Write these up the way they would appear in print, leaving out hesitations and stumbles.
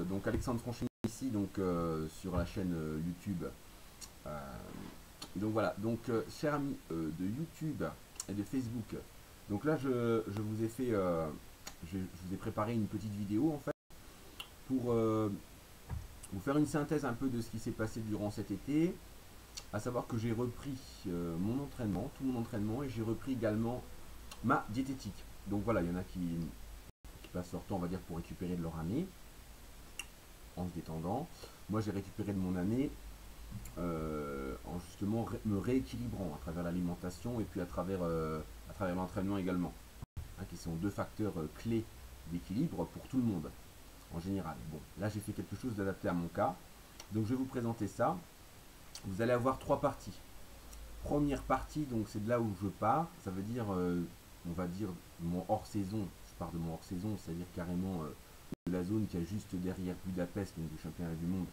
Donc Alexandre Franchini ici, donc sur la chaîne YouTube. Donc voilà, donc chers amis de YouTube et de Facebook, donc là je vous ai fait, je vous ai préparé une petite vidéo en fait pour vous faire une synthèse un peu de ce qui s'est passé durant cet été, à savoir que j'ai repris mon entraînement, tout mon entraînement, et j'ai repris également ma diététique. Donc voilà, il y en a qui passent leur temps, on va dire, pour récupérer de leur année en se détendant. Moi j'ai récupéré de mon année en justement me rééquilibrant à travers l'alimentation et puis à travers l'entraînement également, hein, qui sont deux facteurs clés d'équilibre pour tout le monde en général. Bon, là j'ai fait quelque chose d'adapté à mon cas, donc je vais vous présenter ça. Vous allez avoir trois parties. Première partie, donc c'est de là où je pars, ça veut dire, on va dire, mon hors-saison. Je pars de mon hors-saison, c'est-à-dire carrément de la zone qui est juste derrière Budapest, donc du championnat du monde,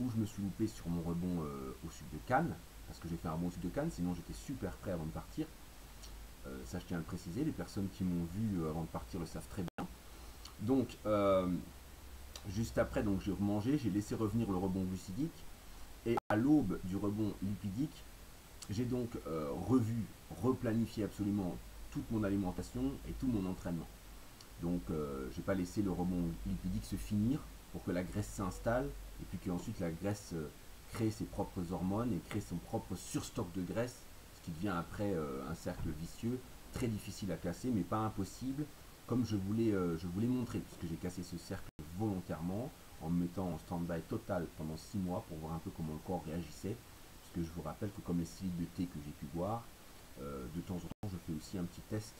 où je me suis loupé sur mon rebond au sud de Cannes, parce que j'ai fait un rebond au sud de Cannes, sinon j'étais super prêt avant de partir. Ça je tiens à le préciser, les personnes qui m'ont vu avant de partir le savent très bien. Donc, juste après, donc j'ai remangé, j'ai laissé revenir le rebond glucidique, et à l'aube du rebond lipidique, j'ai donc replanifié absolument toute mon alimentation et tout mon entraînement. Donc je n'ai pas laissé le rebond lipidique se finir pour que la graisse s'installe et puis qu'ensuite la graisse crée ses propres hormones et crée son propre surstock de graisse, ce qui devient après un cercle vicieux, très difficile à casser mais pas impossible, comme je voulais montrer, puisque j'ai cassé ce cercle volontairement en me mettant en stand-by total pendant 6 mois pour voir un peu comment le corps réagissait, puisque je vous rappelle que comme les 6 litres de thé que j'ai pu boire, de temps en temps je fais aussi un petit test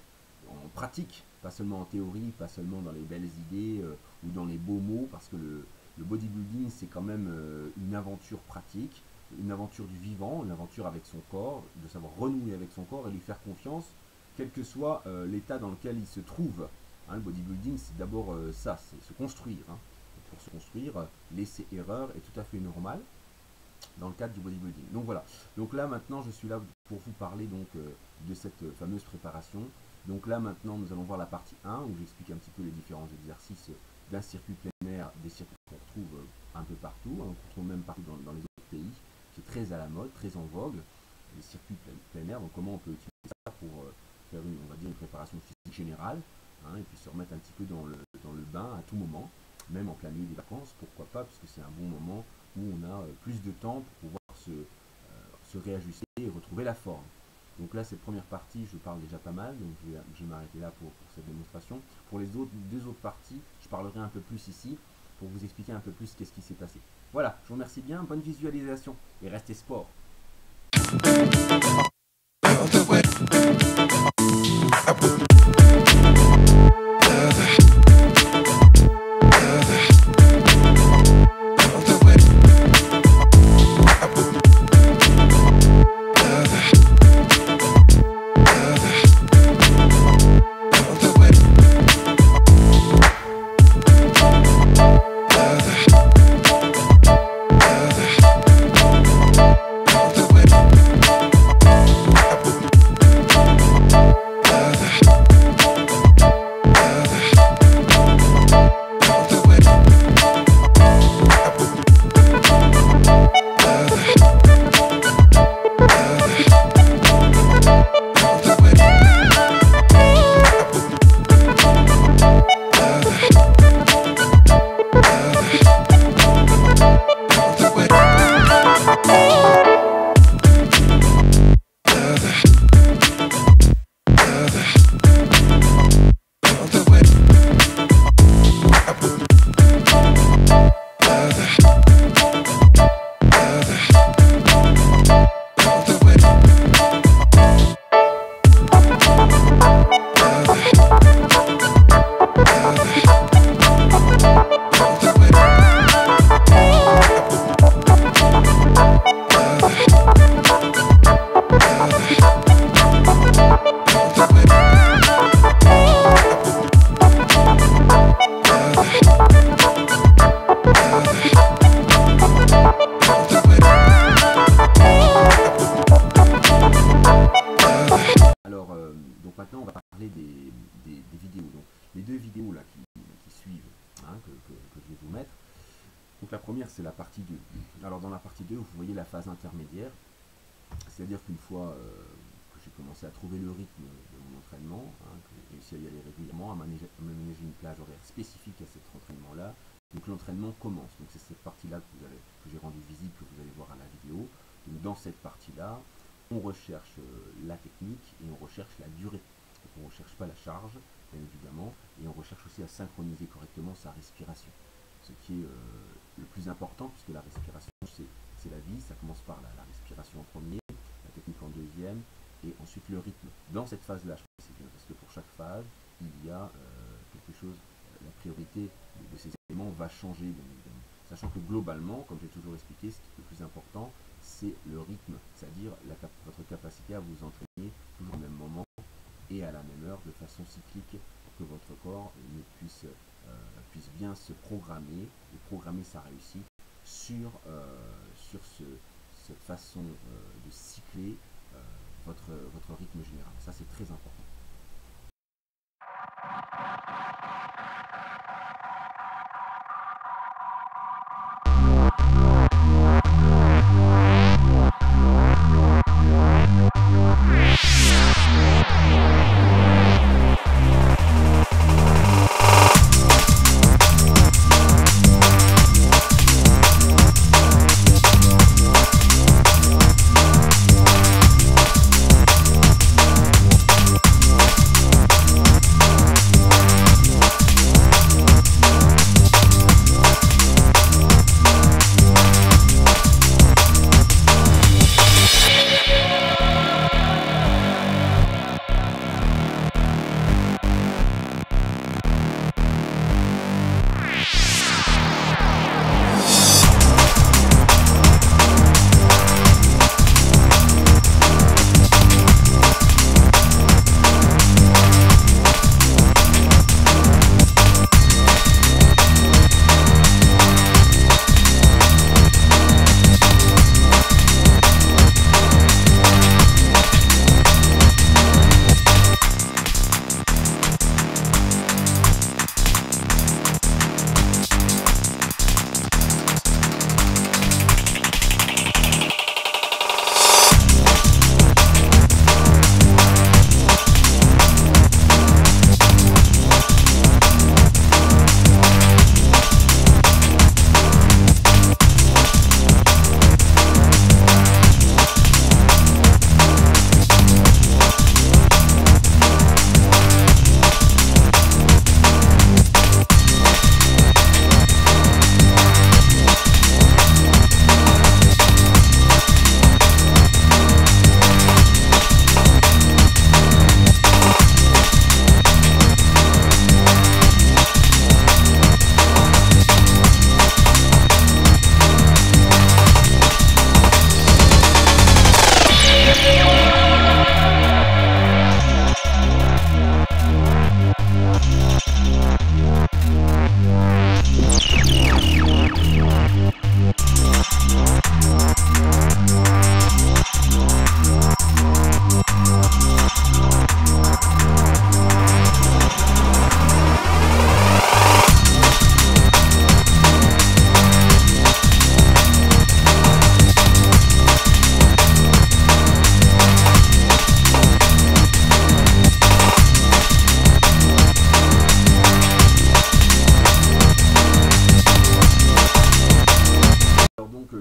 en pratique, pas seulement en théorie, pas seulement dans les belles idées ou dans les beaux mots, parce que le bodybuilding c'est quand même une aventure pratique, une aventure du vivant, une aventure avec son corps, de savoir renouer avec son corps et lui faire confiance, quel que soit l'état dans lequel il se trouve. Hein, le bodybuilding c'est d'abord ça, c'est se construire. Hein. Pour se construire, l'essai-erreur est tout à fait normal dans le cadre du bodybuilding. Donc voilà, donc là maintenant je suis là pour vous parler donc de cette fameuse préparation. Donc là maintenant nous allons voir la partie 1 où j'explique un petit peu les différents exercices d'un circuit plein air, des circuits qu'on retrouve un peu partout, hein, qu'on retrouve même partout dans les autres pays, qui est très à la mode, très en vogue, les circuits plein air. Donc comment on peut utiliser ça pour faire on va dire une préparation physique générale, hein, et puis se remettre un petit peu dans le bain à tout moment, même en plein milieu des vacances, pourquoi pas, puisque c'est un bon moment où on a plus de temps pour pouvoir se réajuster et retrouver la forme. Donc là, cette première partie, je parle déjà pas mal, donc je vais m'arrêter là pour cette démonstration. Pour les deux autres parties, je parlerai un peu plus ici, pour vous expliquer un peu plus qu'est-ce qui s'est passé. Voilà, je vous remercie bien, bonne visualisation, et restez sport. vidéos là qui suivent, hein, que je vais vous mettre. Donc la première, c'est la partie 2. Alors dans la partie 2, vous voyez la phase intermédiaire, c'est-à-dire qu'une fois que j'ai commencé à trouver le rythme de mon entraînement, que j'ai réussi à y aller régulièrement, à m'aménager une plage horaire spécifique à cet entraînement-là, donc l'entraînement commence. Donc c'est cette partie-là que j'ai rendue visible, que vous allez voir à la vidéo. Donc dans cette partie-là, on recherche la technique et on recherche la durée. Donc on ne recherche pas la charge, bien évidemment, et on recherche aussi à synchroniser correctement sa respiration. Ce qui est le plus important, puisque la respiration, c'est la vie. Ça commence par la respiration en premier, la technique en deuxième, et ensuite le rythme. Dans cette phase-là, je précise bien, parce que pour chaque phase, il y a quelque chose, la priorité de ces éléments va changer, bien évidemment. Sachant que globalement, comme j'ai toujours expliqué, ce qui est le plus important, c'est le rythme, c'est-à-dire votre capacité à vous entraîner toujours au même moment et à la même heure, de façon cyclique, pour que votre corps puisse bien se programmer et programmer sa réussite sur cette façon de cycler votre rythme général. Ça, c'est très important.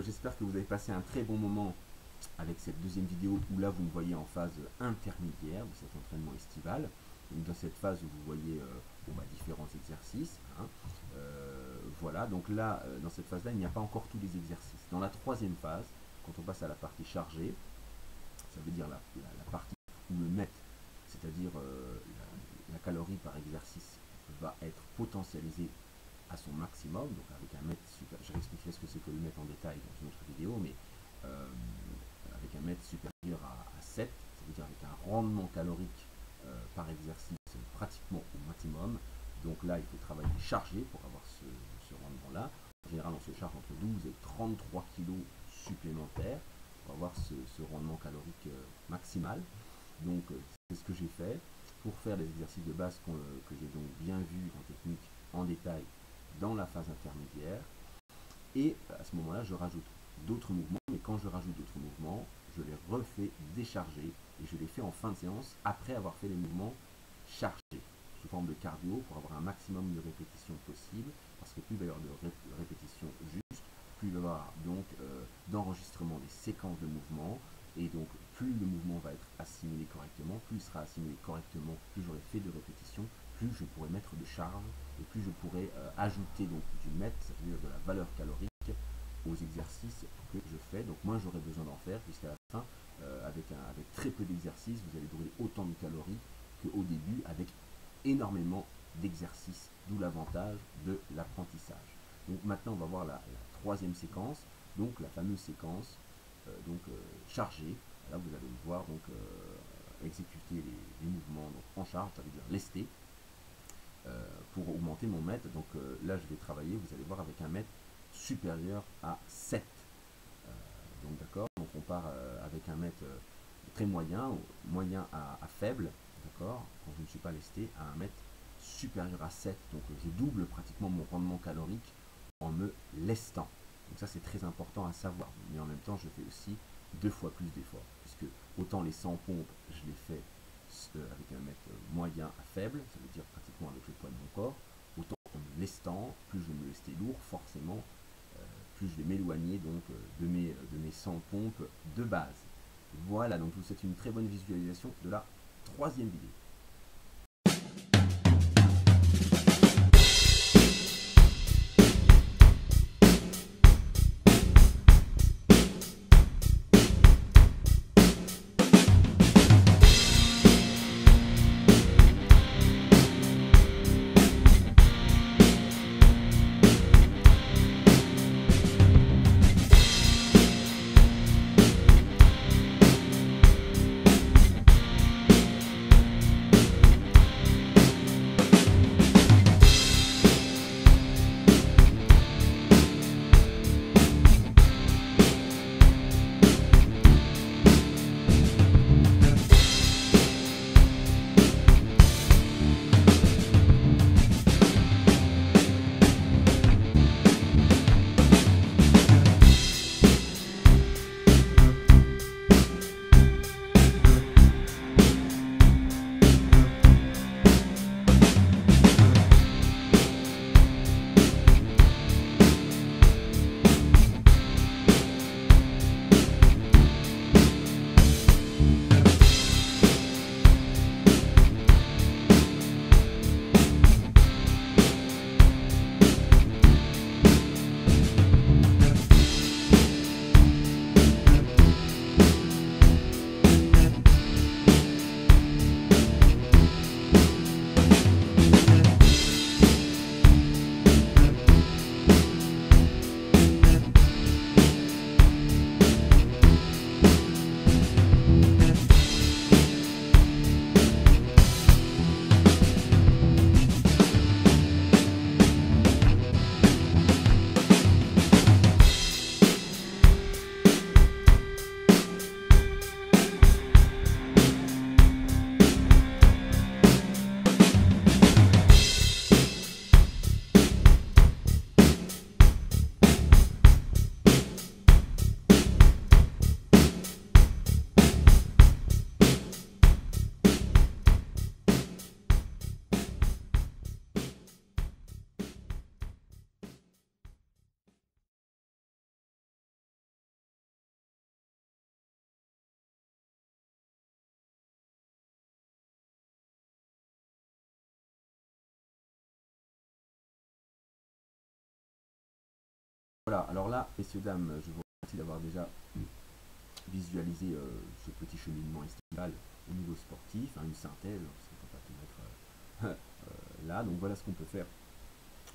J'espère que vous avez passé un très bon moment avec cette deuxième vidéo où là vous me voyez en phase intermédiaire de cet entraînement estival. Donc dans cette phase où vous voyez différents exercices. Voilà, donc là, dans cette phase-là, il n'y a pas encore tous les exercices. Dans la troisième phase, quand on passe à la partie chargée, ça veut dire la partie où le net, c'est-à-dire la calorie par exercice, va être potentialisée à son maximum, donc avec un mètre super, je réexpliquerai ce que c'est que le mètre en détail dans une autre vidéo, mais avec un mètre supérieur à 7, ça veut dire avec un rendement calorique par exercice pratiquement au maximum. Donc là, il faut travailler chargé pour avoir ce rendement-là. En général, on se charge entre 12 et 33 kg supplémentaires pour avoir ce rendement calorique maximal. Donc, c'est ce que j'ai fait pour faire les exercices de base que j'ai donc bien vus en technique, en détail, dans la phase intermédiaire. et à ce moment-là, je rajoute d'autres mouvements, mais quand je rajoute d'autres mouvements, je les refais décharger et je les fais en fin de séance après avoir fait les mouvements chargés sous forme de cardio pour avoir un maximum de répétitions possible, parce que plus il va y avoir de répétitions justes, plus il va y avoir donc d'enregistrement des séquences de mouvements, et donc plus le mouvement va être assimilé correctement, plus il sera assimilé correctement, plus j'aurai fait de répétitions, plus je pourrai mettre de charge, et plus je pourrai ajouter donc du MET, c'est-à-dire de la valeur calorique, aux exercices que je fais. Donc moins j'aurai besoin d'en faire, puisqu'à la fin, avec très peu d'exercices, vous allez brûler autant de calories qu'au début avec énormément d'exercices, d'où l'avantage de l'apprentissage. Donc maintenant on va voir la troisième séquence, donc la fameuse séquence chargée. Là vous allez me voir donc exécuter les mouvements donc, en charge, ça veut dire lester, pour augmenter mon mètre. Donc là je vais travailler, vous allez voir, avec un mètre supérieur à 7. Donc d'accord, donc on part avec un mètre très moyen, moyen à faible, d'accord, quand je ne suis pas lesté, à un mètre supérieur à 7. Donc je double pratiquement mon rendement calorique en me lestant. Donc ça c'est très important à savoir, mais en même temps je fais aussi 2 fois plus d'efforts, puisque autant les 100 pompes je les fais avec un mètre moyen à faible, ça veut dire pratiquement avec le poids de mon corps, autant en me lestant, plus je me lestais lourd, forcément, plus je vais m'éloigner donc de mes 100 pompes de base. Voilà, donc je vous souhaite une très bonne visualisation de la troisième vidéo. Voilà, alors là, messieurs, dames, je vous remercie d'avoir déjà visualisé ce petit cheminement estival au niveau sportif, hein, une synthèse, parce qu'on ne peut pas tout mettre là. Donc voilà ce qu'on peut faire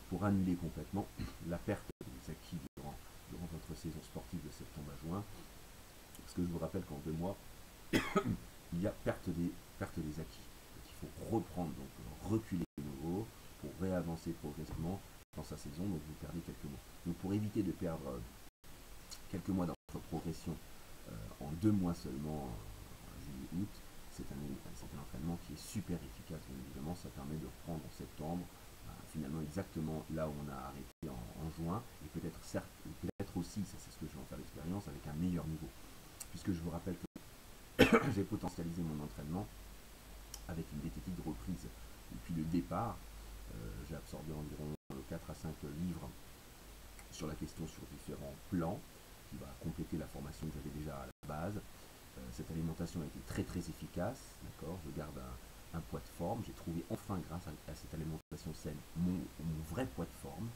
pour annuler complètement la perte des acquis durant votre saison sportive de septembre à juin. Parce que je vous rappelle qu'en 2 mois, il y a perte des acquis. Donc il faut reprendre, donc reculer de nouveau pour réavancer progressivement dans sa saison. Donc vous perdez quelques mois. Donc pour éviter de perdre quelques mois dans votre progression en 2 mois seulement, juillet-août, c'est un entraînement qui est super efficace. Bien évidemment, ça permet de reprendre en septembre, finalement exactement là où on a arrêté en juin, et peut-être peut-être aussi, ça c'est ce que je vais en faire l'expérience, avec un meilleur niveau. Puisque je vous rappelle que j'ai potentialisé mon entraînement avec une diététique de reprise. Depuis le départ, j'ai absorbé environ 4 à 5 livres sur la question sur différents plans, qui va compléter la formation que j'avais déjà à la base. Cette alimentation a été très très efficace, d'accord. Je garde un poids de forme. J'ai trouvé enfin, grâce à cette alimentation saine, mon vrai poids de forme.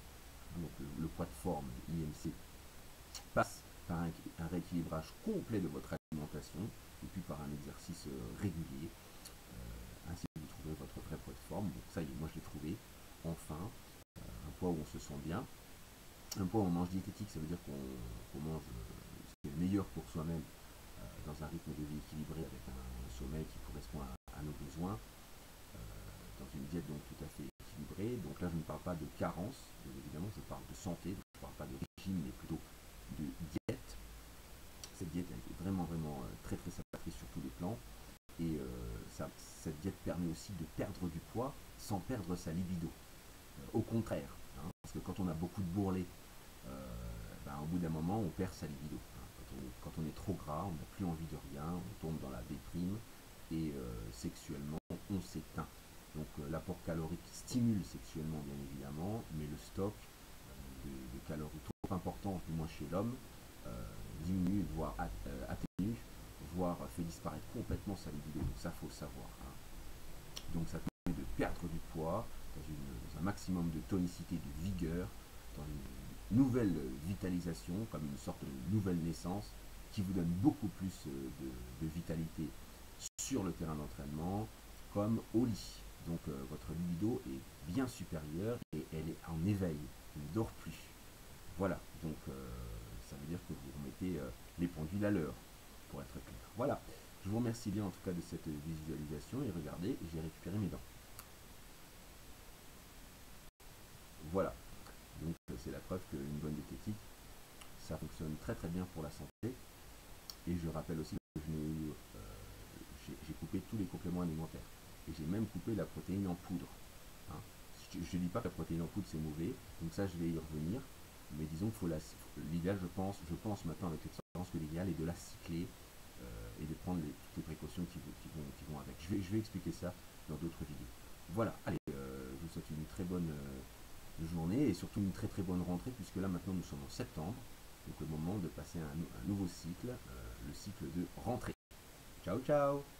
Donc le poids de forme, IMC, passe par un rééquilibrage complet de votre alimentation et puis par un exercice régulier. Ainsi vous trouverez votre vrai poids de forme. Donc ça y est, moi je l'ai trouvé, enfin, un poids où on se sent bien. Un poids où on mange diététique, ça veut dire qu'on mange ce qui est le meilleur pour soi-même, dans un rythme de vie équilibré avec un sommeil qui correspond à nos besoins, dans une diète donc tout à fait équilibrée. Donc là je ne parle pas de carence, évidemment je parle de santé, donc je ne parle pas de régime mais plutôt de diète. Cette diète elle est vraiment très très salvatrice sur tous les plans, et cette diète permet aussi de perdre du poids sans perdre sa libido. Au contraire, hein, parce que quand on a beaucoup de bourrelets, au bout d'un moment on perd sa libido. Quand on est trop gras, on n'a plus envie de rien, on tombe dans la déprime et sexuellement on s'éteint. Donc l'apport calorique stimule sexuellement bien évidemment, mais le stock de calories trop important, du moins chez l'homme, diminue, voire atténue, voire fait disparaître complètement sa libido. Donc ça faut le savoir. Hein. Donc ça permet de perdre du poids dans un maximum de tonicité, de vigueur, dans une nouvelle vitalisation, comme une sorte de nouvelle naissance, qui vous donne beaucoup plus de vitalité sur le terrain d'entraînement, comme au lit. Donc votre libido est bien supérieure et elle est en éveil, elle ne dort plus. Voilà, donc ça veut dire que vous remettez les pendules à l'heure, pour être clair. Voilà, je vous remercie bien en tout cas de cette visualisation, et regardez, j'ai récupéré mes dents. Voilà, donc c'est la preuve qu'une bonne diététique, ça fonctionne très très bien pour la santé. Et je rappelle aussi que j'ai coupé tous les compléments alimentaires. Et j'ai même coupé la protéine en poudre. Hein. Je ne dis pas que la protéine en poudre c'est mauvais, donc ça je vais y revenir. Mais disons que l'idéal, je pense maintenant avec l'expérience que l'idéal est de la cycler et de prendre toutes les précautions qui vont avec. Je vais expliquer ça dans d'autres vidéos. Voilà, allez, je vous souhaite une très bonne journée et surtout une très très bonne rentrée, puisque là maintenant nous sommes en septembre, donc le moment de passer à un nouveau cycle, le cycle de rentrée. Ciao ciao.